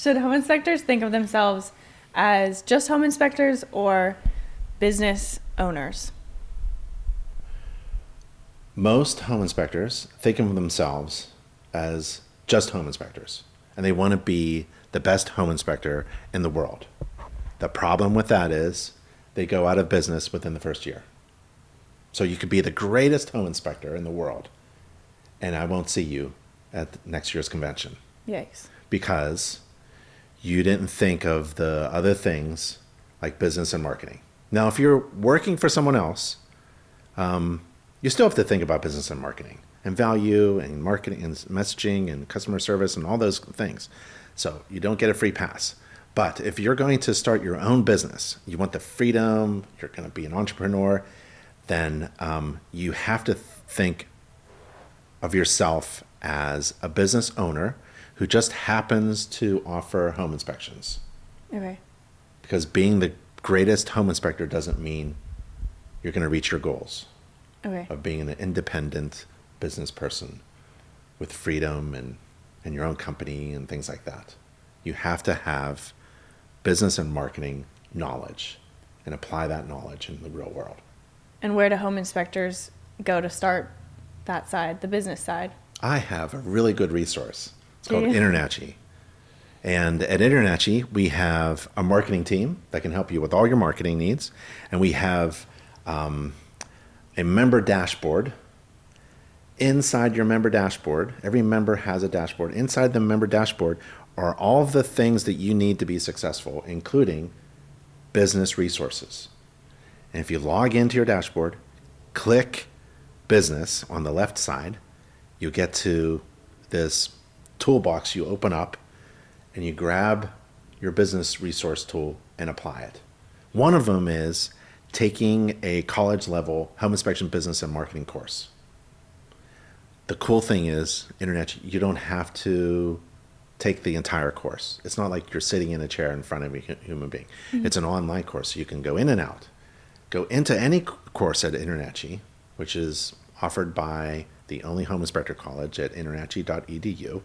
Should home inspectors think of themselves as just home inspectors or business owners? Most home inspectors think of themselves as just home inspectors, and they want to be the best home inspector in the world. The problem with that is they go out of business within the first year. So you could be the greatest home inspector in the world, and I won't see you at next year's convention Yikes. because you didn't think of the other things like business and marketing. Now, if you're working for someone else, you still have to think about business and marketing and value and marketing and messaging and customer service and all those things. So you don't get a free pass. But if you're going to start your own business, you want the freedom, you're going to be an entrepreneur, then you have to think of yourself as a business owner who just happens to offer home inspections. Okay. Because being the greatest home inspector doesn't mean you're going to reach your goals Okay. of being an independent business person with freedom and your own company and things like that. You have to have business and marketing knowledge and apply that knowledge in the real world. And where do home inspectors go to start that side, the business side? I have a really good resource. It's Do called you? Internachi. And at Internachi, we have a marketing team that can help you with all your marketing needs. And we have a member dashboard. Inside your member dashboard, every member has a dashboard. Inside the member dashboard are all of the things that you need to be successful, including business resources. And if you log into your dashboard, click business on the left side, you get to this toolbox you open up and you grab your business resource tool and apply it. One of them is taking a college level home inspection business and marketing course. The cool thing is, Internet, you don't have to take the entire course. It's not like you're sitting in a chair in front of a human being. Mm-hmm. It's an online course, so you can go in and out. Go into any course at Internachi, which is offered by the only home inspector college at internachi.edu.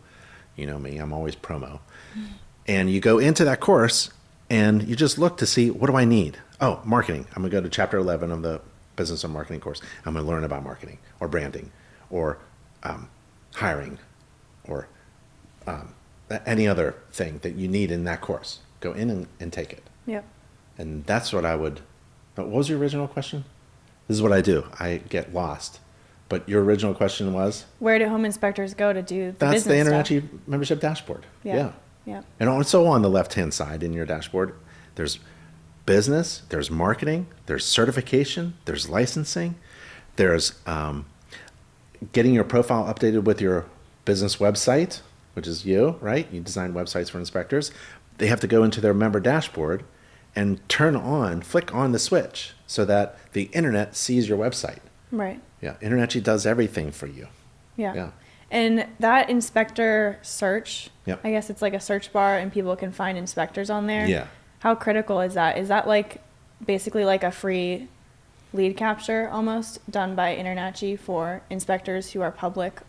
You know me, I'm always promo. Mm-hmm. And you go into that course and you just look to see, what do I need? Oh, marketing. I'm going to go to chapter 11 of the business and marketing course. I'm going to learn about marketing or branding or hiring or any other thing that you need in that course. Go in and take it. Yep. And that's what I would. What was your original question? This is what I do. I get lost. But your original question was? Where do home inspectors go to do the That's the business stuff? Internachi membership dashboard. Yeah. Yeah. And also on the left-hand side in your dashboard, there's business, there's marketing, there's certification, there's licensing, there's getting your profile updated with your business website, which is you, right? You design websites for inspectors. They have to go into their member dashboard and flick on the switch so that the internet sees your website. Right. Yeah, Internachi does everything for you. Yeah. And that inspector search, Yep. I guess it's like a search bar and people can find inspectors on there. Yeah. How critical is that? Is that like basically like a free lead capture almost done by Internachi for inspectors who are public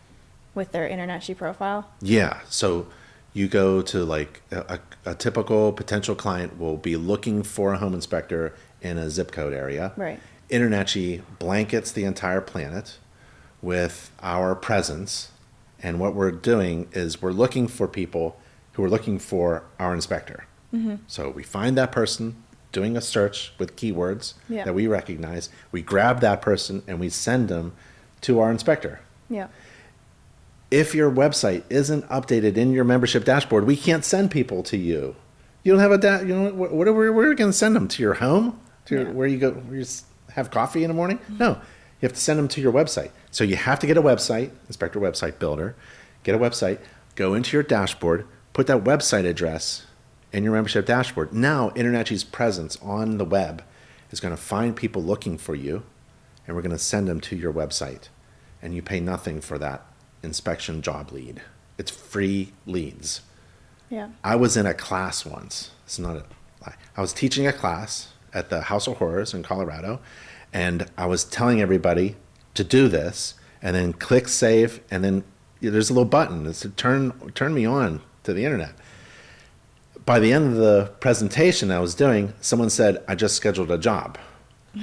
with their Internachi profile? Yeah, so you go to like a typical potential client will be looking for a home inspector in a zip code area. Right. Internachi blankets the entire planet with our presence. And what we're doing is we're looking for people who are looking for our inspector. Mm-hmm. So we find that person doing a search with keywords that we recognize. We grab that person and we send them to our inspector. Yeah. If your website isn't updated in your membership dashboard, we can't send people to you. You don't have where are we going to send them? To your home? Where you go, where you have coffee in the morning? Mm-hmm. No, you have to send them to your website. So you have to get a website, Inspector Website Builder, get a website, go into your dashboard, put that website address in your membership dashboard. Now, Internachi's presence on the web is going to find people looking for you, and we're going to send them to your website. And you pay nothing for that inspection job lead. It's free leads. Yeah. I was in a class once. It's not a lie. I was teaching a class at the House of Horrors in Colorado, and I was telling everybody to do this, and then click save, and then there's a little button that said turn me on to the internet. by the end of the presentation I was doing, someone said, I just scheduled a job.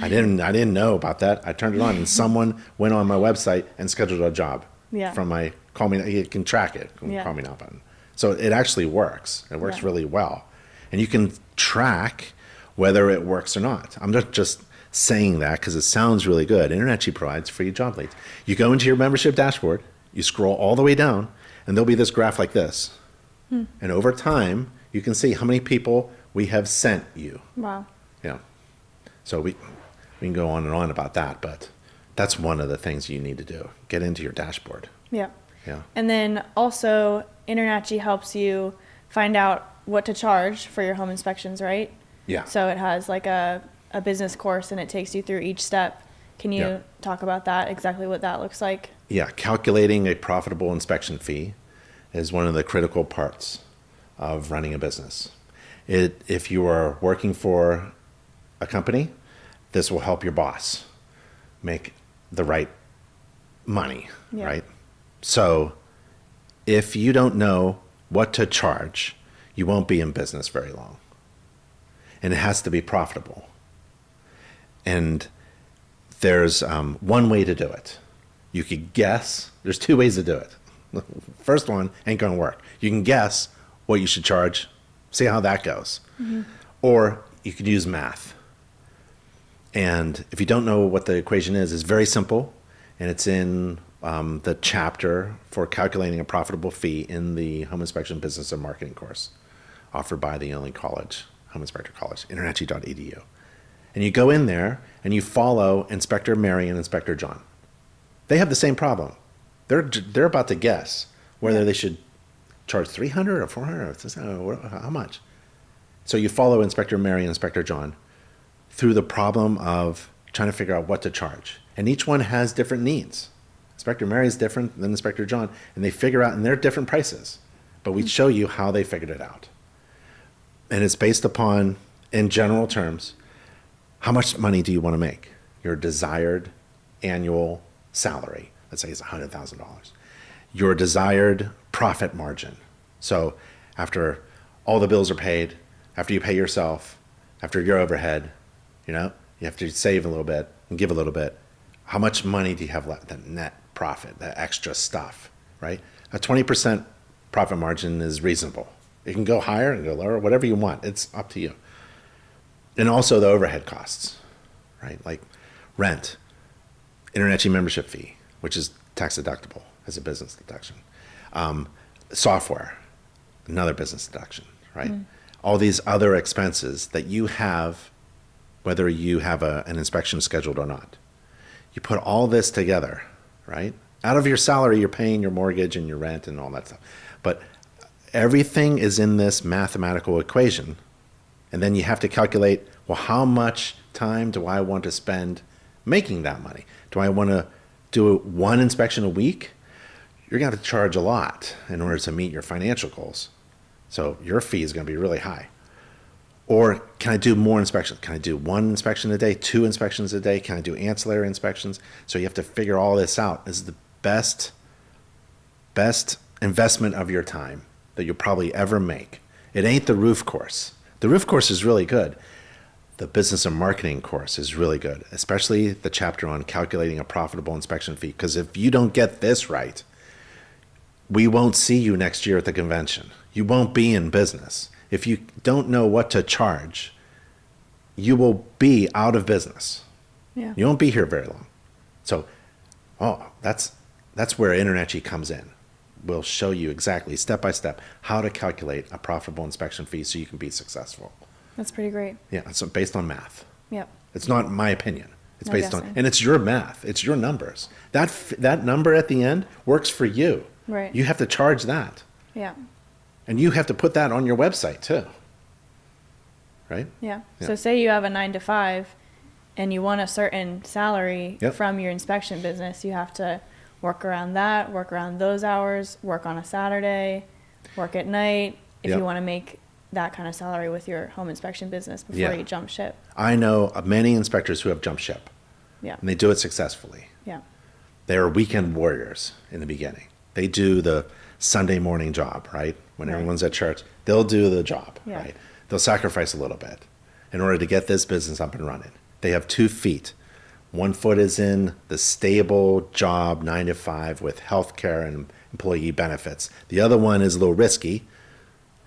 I didn't know about that. I turned it on and someone went on my website and scheduled a job Yeah. from my call me. You can track it. Yeah. Call me now button. So it actually works. It works Yeah. really well. And you can track whether it works or not. I'm not just saying that because it sounds really good. InternetG provides free job leads. You go into your membership dashboard, you scroll all the way down, and there'll be this graph like this. And over time, you can see how many people we have sent you. Wow. Yeah. So we can go on and on about that, but that's one of the things you need to do. Get into your dashboard. Yeah. Yeah. And then also, InternetG helps you find out what to charge for your home inspections, right? Yeah. So it has like a business course and it takes you through each step. Can you Yeah. talk about that, exactly what that looks like? Yeah. Calculating a profitable inspection fee is one of the critical parts of running a business. If you are working for a company, this will help your boss make the right money, Yeah. right? So if you don't know what to charge, you won't be in business very long. And it has to be profitable. And there's one way to do it. You could guess. There's two ways to do it. First one ain't going to work. You can guess what you should charge, see how that goes. Or you could use math. And if you don't know what the equation is, it's very simple. And it's in the chapter for calculating a profitable fee in the Home Inspection Business and Marketing course offered by the Illinois College, Home Inspector College, internetg.edu. And you go in there and you follow Inspector Mary and Inspector John. They have the same problem. They're about to guess whether they should charge $300 or $400 or how much. So you follow Inspector Mary and Inspector John through the problem of trying to figure out what to charge. And each one has different needs. Inspector Mary is different than Inspector John, and they figure out, and they're different prices. But we show you how they figured it out. And it's based upon, in general terms, how much money do you want to make? Your desired annual salary, let's say it's $100,000. Your desired profit margin. So after all the bills are paid, after you pay yourself, after your overhead, you have to save a little bit and give a little bit. How much money do you have left? The net profit, the extra stuff, right? A 20% profit margin is reasonable. It can go higher and go lower, whatever you want. It's up to you. And also the overhead costs, right? Like rent, InternetG membership fee, which is tax deductible as a business deduction. Software, another business deduction, right? All these other expenses that you have, whether you have an inspection scheduled or not. You put all this together, right? Out of your salary, you're paying your mortgage and your rent and all that stuff. But everything is in this mathematical equation. And then you have to calculate, well, how much time do I want to spend making that money? Do I want to do one inspection a week? You're going to have to charge a lot in order to meet your financial goals. So your fee is going to be really high. Or can I do more inspections? Can I do one inspection a day, two inspections a day? Can I do ancillary inspections? So you have to figure all this out. This is the best investment of your time that you'll probably ever make. It ain't the roof course. The roof course is really good. The business and marketing course is really good, especially the chapter on calculating a profitable inspection fee. Because if you don't get this right, we won't see you next year at the convention. You won't be in business. If you don't know what to charge, you will be out of business. Yeah. You won't be here very long. So, that's where InternetG comes in. We'll show you exactly, step by step, how to calculate a profitable inspection fee so you can be successful. That's pretty great. Yeah, it's based on math. Yep. It's not my opinion. It's No based on, guessing. and it's your math. It's your numbers. That number at the end works for you. Right. You have to charge that. Yeah. And you have to put that on your website too. Right? Yeah. Yeah. So say you have a 9 to 5 and you want a certain salary Yep. from your inspection business, you have to work around that, work around those hours, work on a Saturday, work at night if Yep. you want to make that kind of salary with your home inspection business before Yeah. you jump ship. I know of many inspectors who have jumped ship, Yeah. and they do it successfully. Yeah. They're weekend warriors in the beginning. They do the Sunday morning job, right? When Right. everyone's at church, they'll do the job, Yeah. right? They'll sacrifice a little bit in order to get this business up and running. They have 2 feet. One foot is in the stable job, 9 to 5, with health care and employee benefits. The other one is a little risky,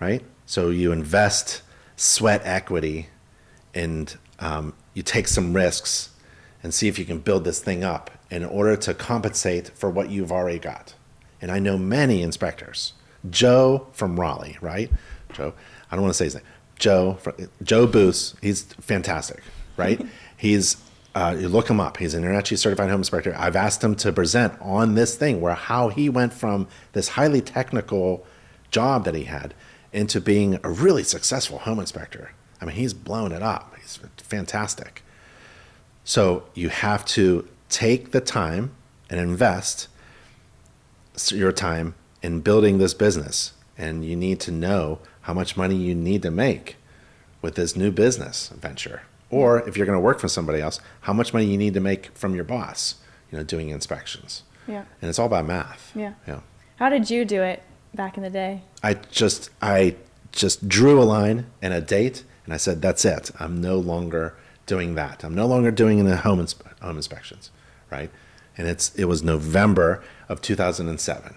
right? So you invest sweat equity and you take some risks and see if you can build this thing up in order to compensate for what you've already got. And I know many inspectors. Joe from Raleigh, right? Joe, I don't want to say his name. Joe Booth, he's fantastic, right? He's, you look him up. He's an internationally certified home inspector. I've asked him to present on this thing where how he went from this highly technical job that he had into being a really successful home inspector. I mean, he's blown it up. He's fantastic. So you have to take the time and invest your time in building this business. And you need to know how much money you need to make with this new business venture. Or if you're going to work for somebody else, how much money you need to make from your boss, doing inspections. Yeah. And it's all about math. Yeah. Yeah. How did you do it back in the day? I just drew a line and a date, and I said, that's it. I'm no longer doing that. I'm no longer doing the home inspections, right? And it was November of 2007.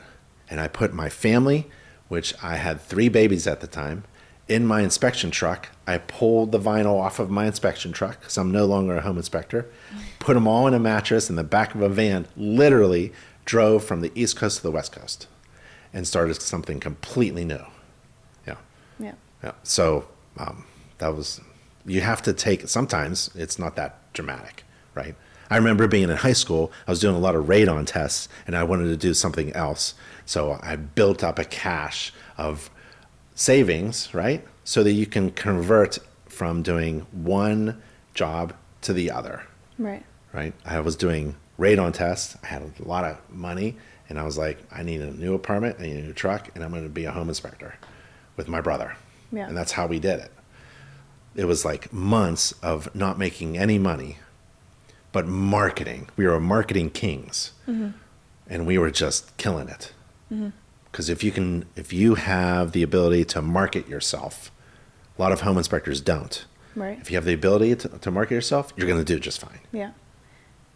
And I put my family, which I had 3 babies at the time, in my inspection truck. I pulled the vinyl off of my inspection truck because I'm no longer a home inspector, put them all in a mattress in the back of a van, literally drove from the East Coast to the West Coast and started something completely new. Yeah. Yeah. Yeah. So that was, you have to take, sometimes it's not that dramatic, right? I remember being in high school, I was doing a lot of radon tests and I wanted to do something else. So I built up a cache of savings, right? So that you can convert from doing one job to the other, Right. right? I was doing radon tests. I had a lot of money and I was like, I need a new apartment, I need a new truck, and I'm going to be a home inspector with my brother. Yeah. And that's how we did it. It was like months of not making any money, but marketing. We were marketing kings, and we were just killing it. Because if you have the ability to market yourself, a lot of home inspectors don't. Right. If you have the ability to market yourself, you're going to do just fine. Yeah.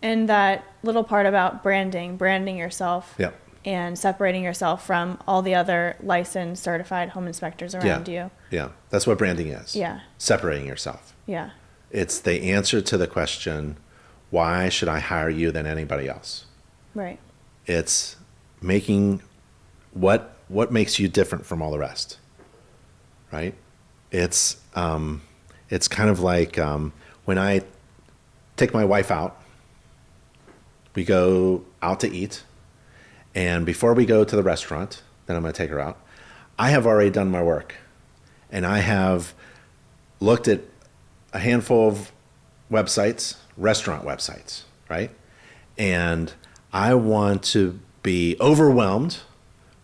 And that little part about branding yourself Yep. and separating yourself from all the other licensed, certified home inspectors around you. Yeah. That's what branding is. Yeah. Separating yourself. Yeah. It's the answer to the question, why should I hire you than anybody else? Right. It's making what makes you different from all the rest, right? It's kind of like when I take my wife out, we go out to eat, and before we go to the restaurant, then I'm going to take her out, I have already done my work, and I have looked at a handful of websites, restaurant websites, right? And I want to be overwhelmed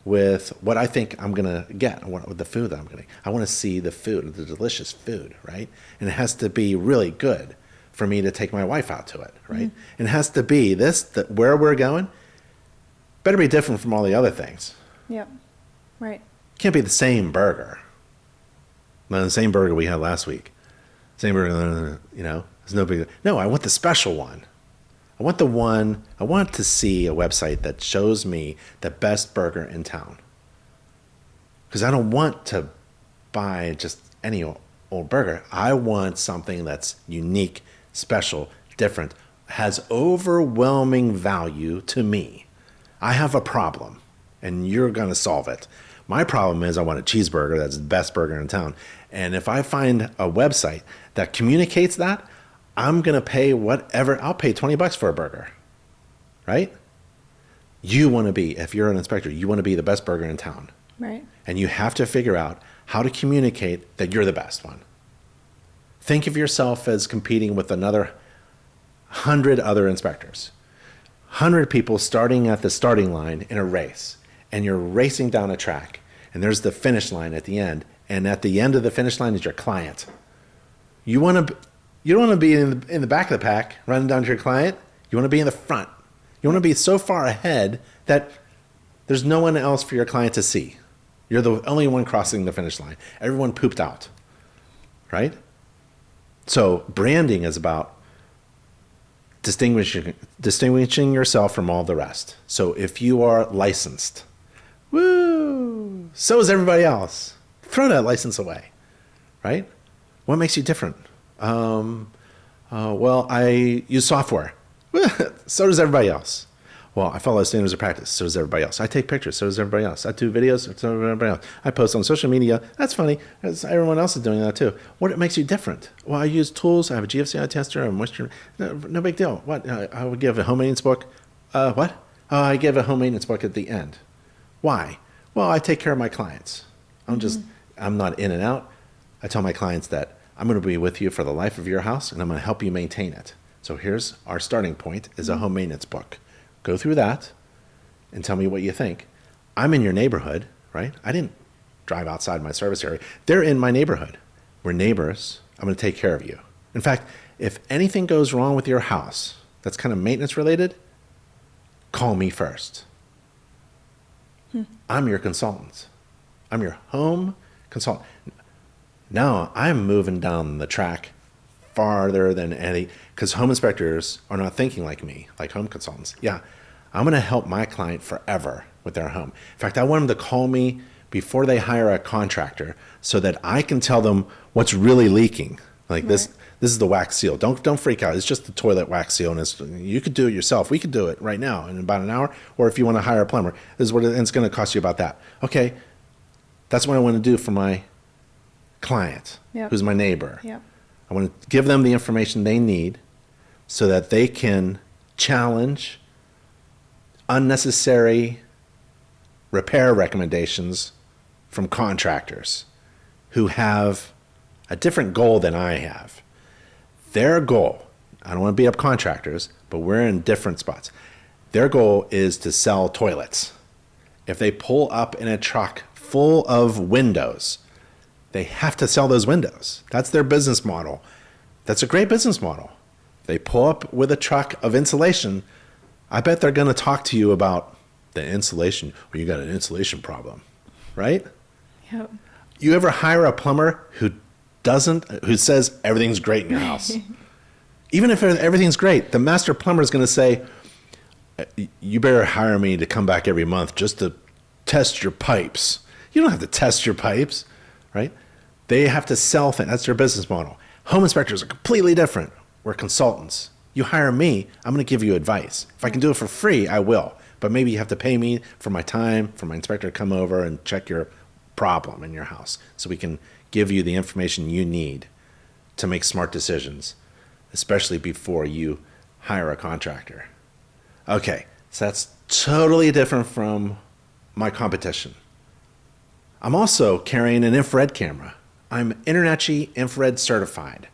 with what I think I'm going to get, with the food that I'm going to. I want to see the food, the delicious food, right? And it has to be really good for me to take my wife out to it, right? And it has to be where we're going better be different from all the other things. Yep. Right. Can't be the same burger. No, the same burger we had last week. Same burger, it's no big. No, I want the special one. I want to see a website that shows me the best burger in town. Because I don't want to buy just any old burger. I want something that's unique, special, different, has overwhelming value to me. I have a problem, and you're going to solve it. My problem is I want a cheeseburger that's the best burger in town. And if I find a website that communicates that, I'm going to pay whatever. I'll pay $20 for a burger, right? You want to be, if you're an inspector, you want to be the best burger in town. Right. And you have to figure out how to communicate that you're the best one. Think of yourself as competing with another 100 other inspectors. 100 people starting at the starting line in a race. And you're racing down a track. And there's the finish line at the end. And at the end of the finish line is your client. You don't want to be in the back of the pack running down to your client. You want to be in the front. You want to be so far ahead that There's no one else for your client to see. You're the only one crossing the finish line. Everyone pooped out, right? So branding is about distinguishing yourself from all the rest. So if you are licensed, woo, so is everybody else. Throw that license away, right? What makes you different? Well, I use software. So does everybody else. Well, I follow standards of practice. So does everybody else. I take pictures. So does everybody else. I do videos. So does everybody else. I post on social media. That's funny. Everyone else is doing that too. What makes you different? Well, I use tools. I have a GFCI tester. A moisture. No big deal. What? I would give a home maintenance book. What? Oh, I give a home maintenance book at the end. Why? Well, I take care of my clients. I'm not in and out. I tell my clients that I'm going to be with you for the life of your house, and I'm going to help you maintain it. So here's our starting point is a home maintenance book. Go through that and tell me what you think. I'm in your neighborhood, right? I didn't drive outside my service area. They're in my neighborhood. We're neighbors. I'm going to take care of you. In fact, if anything goes wrong with your house that's kind of maintenance related, call me first. I'm your consultant. I'm your home consultant. Now I'm moving down the track farther than any, because home inspectors are not thinking like me, like home consultants. Yeah, I'm going to help my client forever with their home. In fact, I want them to call me before they hire a contractor so that I can tell them what's really leaking. Like this is the wax seal. Don't freak out. It's just the toilet wax seal, and you could do it yourself. We could do it right now in about an hour, or if you want to hire a plumber, this is what it's going to cost you about that. Okay, that's what I want to do for my client, who's my neighbor. Yep. I want to give them the information they need so that they can challenge unnecessary repair recommendations from contractors who have a different goal than I have. Their goal, I don't want to beat up contractors, but we're in different spots. Their goal is to sell toilets. If they pull up in a truck full of windows, they have to sell those windows. That's their business model. That's a great business model. They pull up with a truck of insulation. I bet they're going to talk to you about the insulation. Well, you got an insulation problem, right? Yep. You ever hire a plumber who says everything's great in your house? Even if everything's great, the master plumber is going to say, you better hire me to come back every month just to test your pipes. You don't have to test your pipes, right? They have to sell things. That's their business model. Home inspectors are completely different. We're consultants. You hire me, I'm going to give you advice. If I can do it for free, I will. But maybe you have to pay me for my time, for my inspector to come over and check your problem in your house so we can give you the information you need to make smart decisions, especially before you hire a contractor. Okay, so that's totally different from my competition. I'm also carrying an infrared camera. I'm InterNACHI infrared certified.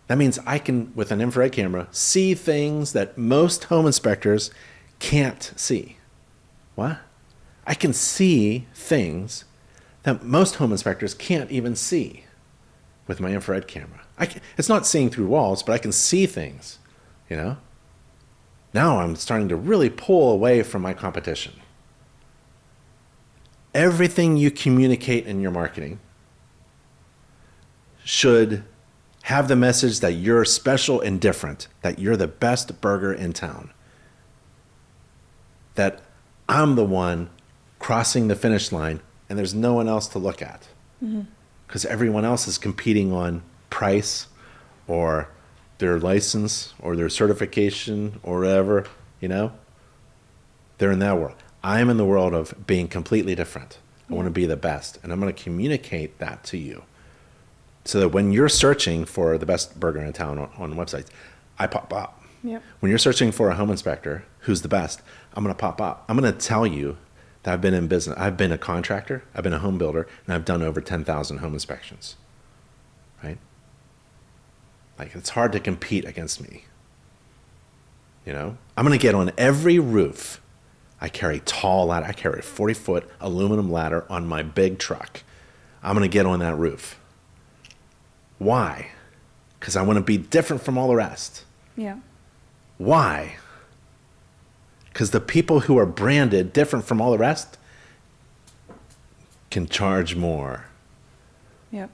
That means I can, with an infrared camera, see things that most home inspectors can't see. What? I can see things that most home inspectors can't even see with my infrared camera. It's not seeing through walls, but I can see things, you know? Now I'm starting to really pull away from my competition. Everything you communicate in your marketing should have the message that you're special and different, that you're the best burger in town, that I'm the one crossing the finish line and there's no one else to look at because everyone else is competing on price or their license or their certification or whatever, you know? They're in that world. I'm in the world of being completely different. I want to be the best, and I'm going to communicate that to you so that when you're searching for the best burger in town on websites, I pop up. Yep. When you're searching for a home inspector who's the best, I'm going to pop up. I'm going to tell you that I've been in business. I've been a contractor, I've been a home builder, and I've done over 10,000 home inspections, right? Like, it's hard to compete against me, you know? I'm going to get on every roof. I carry tall ladder. I carry a 40-foot aluminum ladder on my big truck. I'm going to get on that roof. Why? Because I want to be different from all the rest. Yeah. Why? Because the people who are branded different from all the rest can charge more. Yep.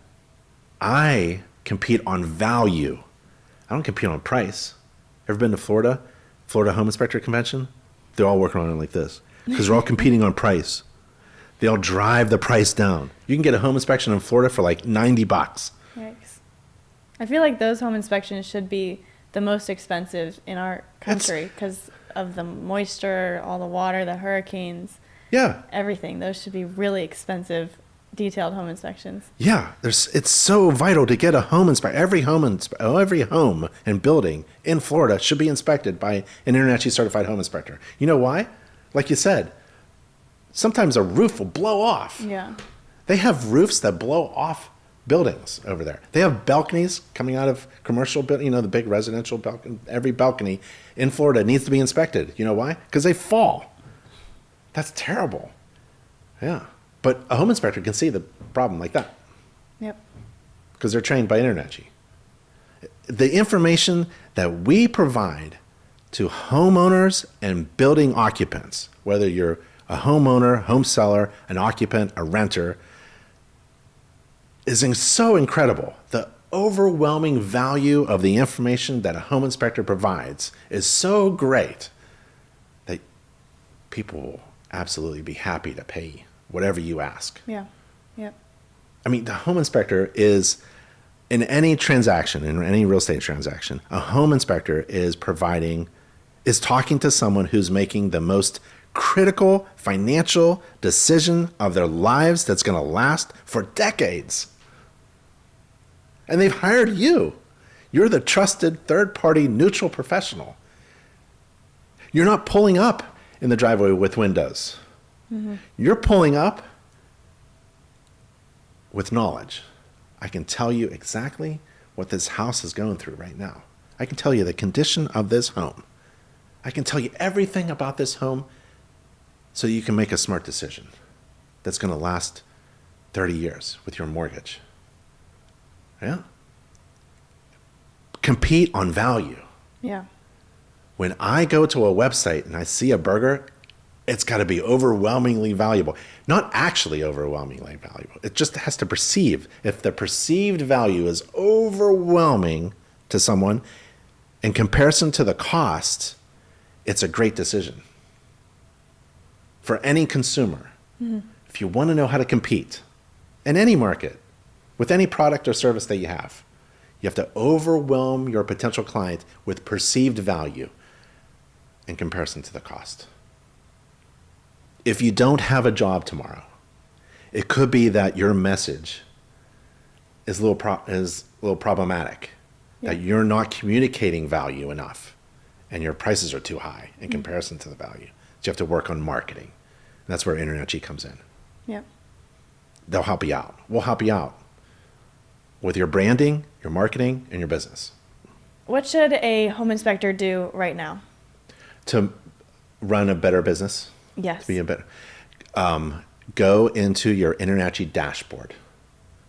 I compete on value. I don't compete on price. Ever been to Florida? Florida Home Inspector Convention? They're all working on it like this because they're all competing on price. They all drive the price down. You can get a home inspection in Florida for like $90. Yikes. I feel like those home inspections should be the most expensive in our country because of the moisture, all the water, the hurricanes, Yeah. everything. Those should be really expensive, detailed home inspections. Yeah, it's so vital to get a home inspected. Every home and building in Florida should be inspected by an internationally certified home inspector. You know why? Like you said, sometimes a roof will blow off. Yeah. They have roofs that blow off buildings over there. They have balconies coming out of commercial building, the big residential balcony. Every balcony in Florida needs to be inspected. You know why? Because they fall. That's terrible. Yeah. But a home inspector can see the problem like that Yep. because they're trained by InterNACHI. The information that we provide to homeowners and building occupants, whether you're a homeowner, home seller, an occupant, a renter, is so incredible. The overwhelming value of the information that a home inspector provides is so great that people will absolutely be happy to pay whatever you ask. Yeah. Yep. I mean, the home inspector is, in any transaction, in any real estate transaction, a home inspector is talking to someone who's making the most critical financial decision of their lives that's going to last for decades. And they've hired you. You're the trusted third-party neutral professional. You're not pulling up in the driveway with windows. Mm-hmm. You're pulling up with knowledge. I can tell you exactly what this house is going through right now. I can tell you the condition of this home. I can tell you everything about this home so you can make a smart decision that's going to last 30 years with your mortgage. Yeah. Compete on value. Yeah. When I go to a website and I see a burger, it's got to be overwhelmingly valuable. Not actually overwhelmingly valuable. It just has to perceive. If the perceived value is overwhelming to someone in comparison to the cost, it's a great decision. For any consumer, if you want to know how to compete in any market, with any product or service that you have to overwhelm your potential client with perceived value in comparison to the cost. If you don't have a job tomorrow, it could be that your message is a little problematic, that you're not communicating value enough and your prices are too high in comparison to the value. So you have to work on marketing. And that's where InterNACHI comes in. Yep. They'll help you out. We'll help you out with your branding, your marketing, and your business. What should a home inspector do right now? To run a better business, Yes. to be a better, go into your InterNACHI dashboard.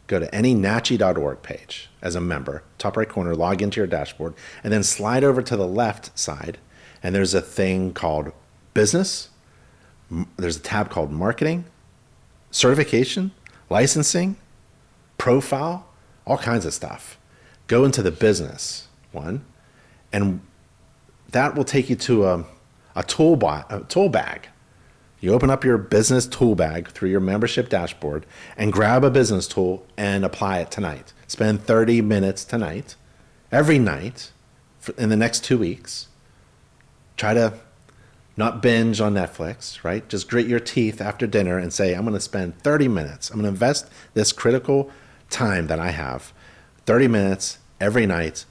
Go to any NACHI.org page as a member, top right corner, log into your dashboard, and then slide over to the left side, and there's a thing called business. There's a tab called marketing, certification, licensing, profile, all kinds of stuff. Go into the business one, and that will take you to a tool bag. You open up your business tool bag through your membership dashboard and grab a business tool and apply it tonight. Spend 30 minutes tonight, every night, in the next 2 weeks. Try to not binge on Netflix, right? Just grit your teeth after dinner and say, I'm going to spend 30 minutes. I'm going to invest this critical time that I have, 30 minutes every night,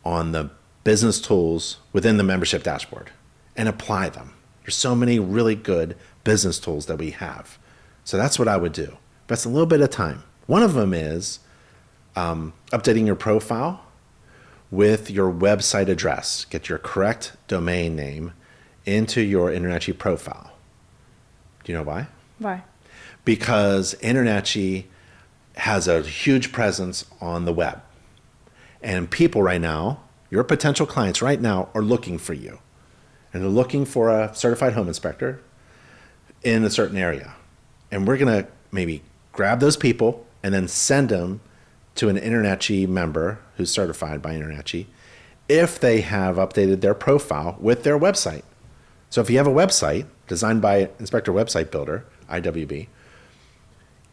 on the business tools within the membership dashboard and apply them. There's so many really good business tools that we have. So that's what I would do. But it's a little bit of time. One of them is updating your profile with your website address. Get your correct domain name into your InterNACHI profile. Do you know why? Why? Because InterNACHI has a huge presence on the web. And people right now, your potential clients right now, are looking for you. and they're looking for a certified home inspector in a certain area. And we're going to maybe grab those people and then send them to an InterNACHI member who's certified by InterNACHI if they have updated their profile with their website. So if you have a website designed by Inspector Website Builder, IWB,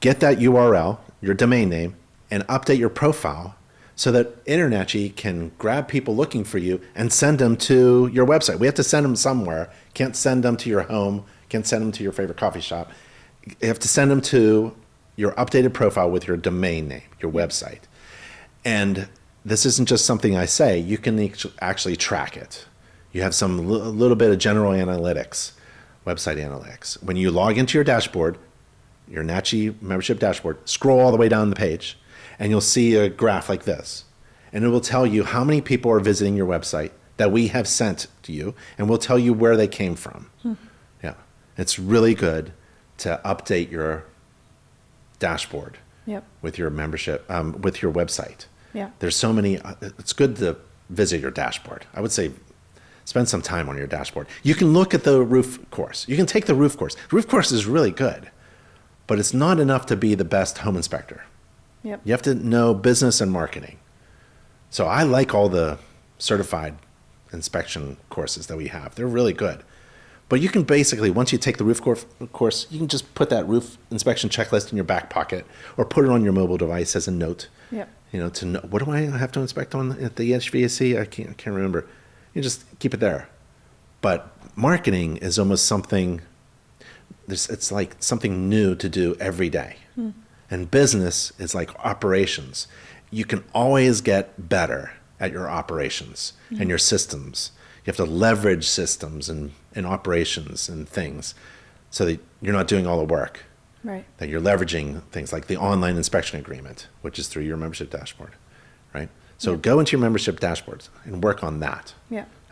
get that URL, your domain name, and update your profile so that InterNACHI can grab people looking for you and send them to your website. We have to send them somewhere. Can't send them to your home. Can't send them to your favorite coffee shop. You have to send them to your updated profile with your domain name, your website. And this isn't just something I say. You can actually track it. You have a little bit of general analytics, website analytics. When you log into your dashboard, your NACHI membership dashboard, scroll all the way down the page, and you'll see a graph like this. And it will tell you how many people are visiting your website that we have sent to you, and we'll tell you where they came from. Yeah, it's really good to update your dashboard with your membership, with your website. Yeah. There's so many, it's good to visit your dashboard. I would say spend some time on your dashboard. You can look at the roof course. You can take the roof course. The roof course is really good, but it's not enough to be the best home inspector. Yep. You have to know business and marketing. So I like all the certified inspection courses that we have. They're really good. But you can basically, once you take the roof course, you can just put that roof inspection checklist in your back pocket or put it on your mobile device as a note. Yep. You know, to know, what do I have to inspect on at the HVAC? I can't remember. You just keep it there. But marketing is almost something, it's like something new to do every day. And business is like operations. You can always get better at your operations and your systems. You have to leverage systems and operations and things so that you're not doing all the work. Right. That you're leveraging things like the online inspection agreement, which is through your membership dashboard, right? So go into your membership dashboards and work on that,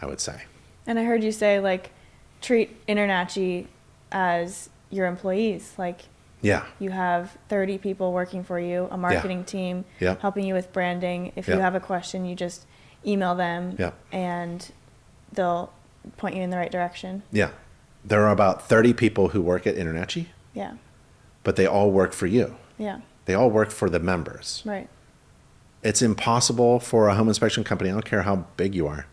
I would say. And I heard you say, like, treat InterNACHI as your employees. Like, you have 30 people working for you, a marketing team helping you with branding. If you have a question, you just email them and they'll point you in the right direction. Yeah. There are about 30 people who work at InterNACHI. Yeah. But they all work for you. Yeah. They all work for the members. Right. It's impossible for a home inspection company, I don't care how big you are,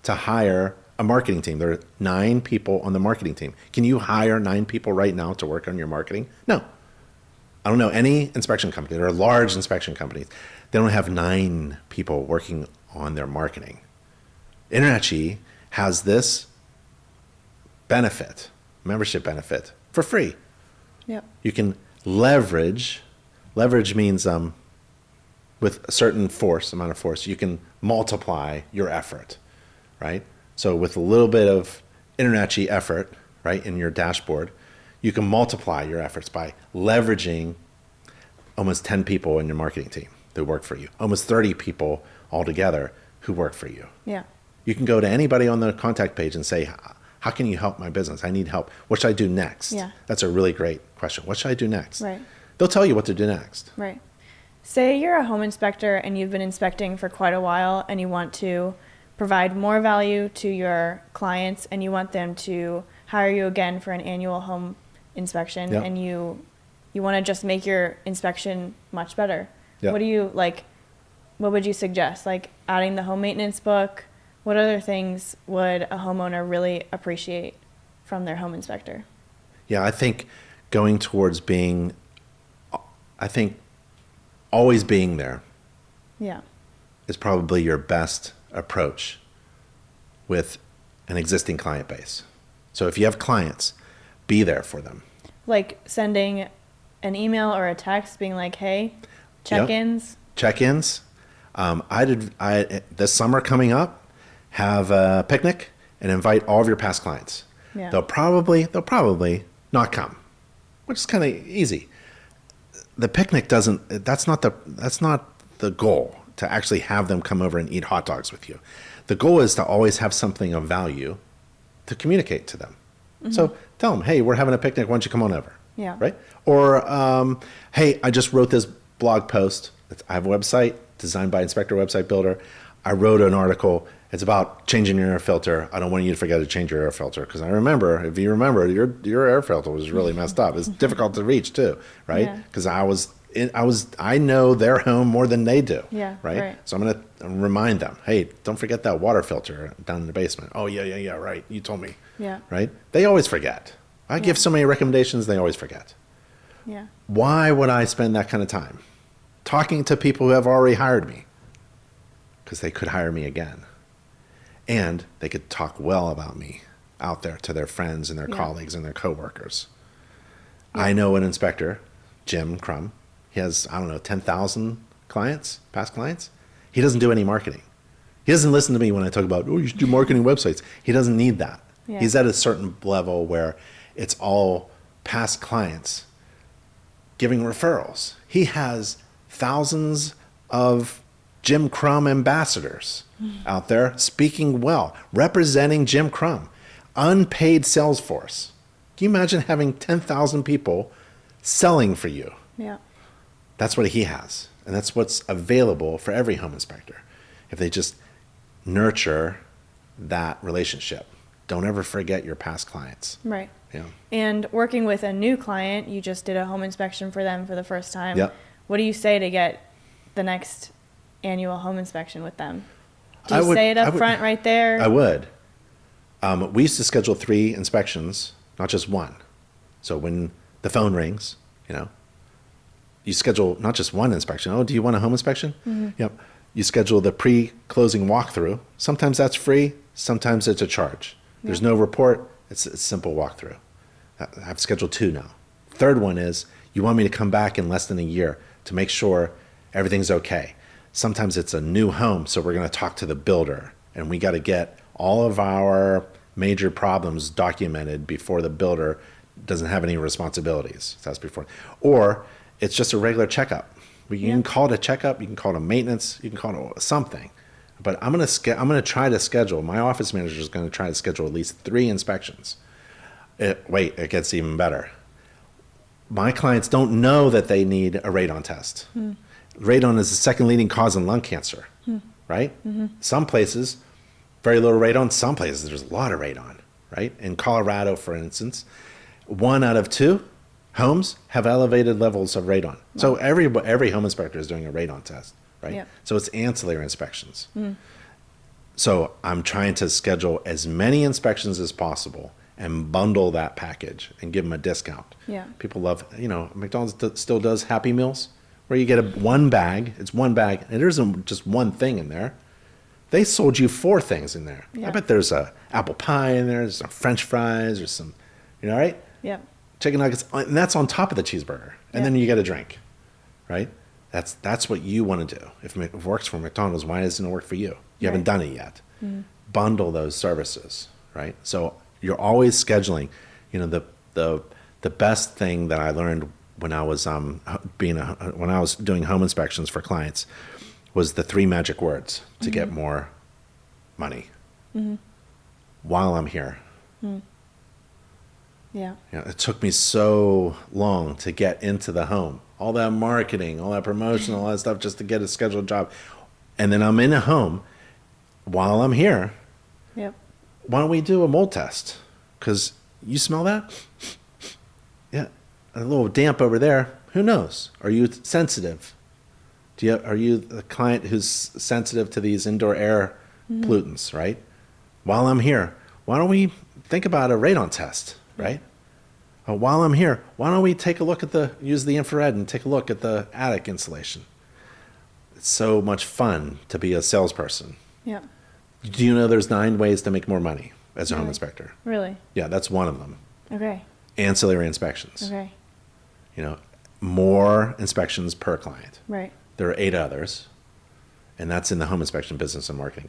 to hire a marketing team. There are 9 people on the marketing team. Can you hire 9 people right now to work on your marketing? No. I don't know any inspection company. There are large inspection companies. They don't have 9 people working on their marketing. InterNACHI has this benefit, membership benefit, for free. Yep. You can leverage means with a certain amount of force, you can multiply your effort, right? So with a little bit of InterNACHI effort, right, in your dashboard, you can multiply your efforts by leveraging almost 10 people in your marketing team that work for you, almost 30 people altogether who work for you. Yeah. You can go to anybody on the contact page and say, how can you help my business? I need help. What should I do next? Yeah. That's a really great question. What should I do next? Right. They'll tell you what to do next. Right. Say you're a home inspector and you've been inspecting for quite a while and you want to provide more value to your clients and you want them to hire you again for an annual home inspection and you want to just make your inspection much better. What do you like? What would you suggest? Like adding the home maintenance book? What other things would a homeowner really appreciate from their home inspector? Yeah, I think going towards always being there is probably your best approach with an existing client base. So if you have clients, be there for them. Like sending an email or a text being like, hey, check-ins? Check-ins. This summer coming up, have a picnic and invite all of your past clients. Yeah. They'll probably not come, which is kind of easy. The picnic that's not the goal, to actually have them come over and eat hot dogs with you. The goal is to always have something of value to communicate to them. So tell them, hey, we're having a picnic, why don't you come on over? Yeah. Right? Or, hey, I just wrote this blog post. I have a website designed by Inspector Website Builder. I wrote an article It's about changing your air filter. I don't want you to forget to change your air filter because if you remember, your air filter was really messed up. It's difficult to reach too, right? Yeah. Because I know their home more than they do, Yeah, right? right. So I'm going to remind them, hey, don't forget that water filter down in the basement. Oh, yeah, right. You told me, Yeah. right? They always forget. I give Yeah. so many recommendations, they always forget. Yeah. Why would I spend that kind of time talking to people who have already hired me? Because they could hire me again. And they could talk well about me out there to their friends and their Yeah. colleagues and their coworkers. Yeah. I know an inspector, Jim Crum. He has, I don't know, 10,000 clients, past clients. He doesn't do any marketing. He doesn't listen to me when I talk about, oh, you should do marketing websites. He doesn't need that. Yeah. He's at a certain level where it's all past clients giving referrals. He has thousands of Jim Crum ambassadors out there speaking well, representing Jim Crum, unpaid sales force. Can you imagine having 10,000 people selling for you? Yeah. That's what he has. And that's what's available for every home inspector. If they just nurture that relationship, don't ever forget your past clients. Right. Yeah. And working with a new client, you just did a home inspection for them for the first time. Yep. What do you say to get the next annual home inspection with them? Do I you would- say it I up would- front right there? I would. We used to schedule 3 inspections, not just one. So when the phone rings, you schedule not just one inspection. Oh, do you want a home inspection? Yep. You schedule the pre-closing walkthrough. Sometimes that's free. Sometimes it's a charge. There's no report. It's a simple walkthrough. I've scheduled 2 now. Third one is you want me to come back in less than a year to make sure everything's okay. Sometimes it's a new home, so we're going to talk to the builder, and we got to get all of our major problems documented before the builder doesn't have any responsibilities. That's before. Or it's just a regular checkup. You can call it a checkup, you can call it a maintenance, you can call it something. But I'm going to try to schedule, my office manager is going to try to schedule at least 3 inspections. It gets even better. My clients don't know that they need a radon test. Radon is the second leading cause in lung cancer, right? Some places, very little radon. Some places, there's a lot of radon, right? In Colorado, for instance, 1 out of 2 homes have elevated levels of radon. So every home inspector is doing a radon test, right? Yep. So it's ancillary inspections. So I'm trying to schedule as many inspections as possible and bundle that package and give them a discount. Yeah. People love, McDonald's still does Happy Meals where you get one bag. It's one bag, and there isn't just one thing in there. They sold you 4 things in there. Yeah. I bet there's a apple pie in there, there's some French fries, there's some, right? Yep. Chicken nuggets, and that's on top of the cheeseburger. And then you get a drink, right? That's what you want to do. If it works for McDonald's, why doesn't it work for you? You haven't done it yet. Bundle those services, right? So you're always scheduling. The best thing that I learned when I was when I was doing home inspections for clients was the 3 magic words to get more money while I'm here. Yeah. It took me so long to get into the home. All that marketing, all that promotion, all that stuff just to get a scheduled job. And then I'm in a home while I'm here. Yep. Why don't we do a mold test? Because you smell that? Yeah. A little damp over there. Who knows? Are you sensitive? Are you a client who's sensitive to these indoor air pollutants, right? While I'm here, why don't we think about a radon test, right? While I'm here, why don't we use the infrared and take a look at the attic insulation? It's so much fun to be a salesperson. Yep. Do you know there's 9 ways to make more money as a home inspector? Really? Yeah, that's one of them. Okay. Ancillary inspections. Okay. More inspections per client. Right. There are 8 others, and that's in the home inspection business and marketing course.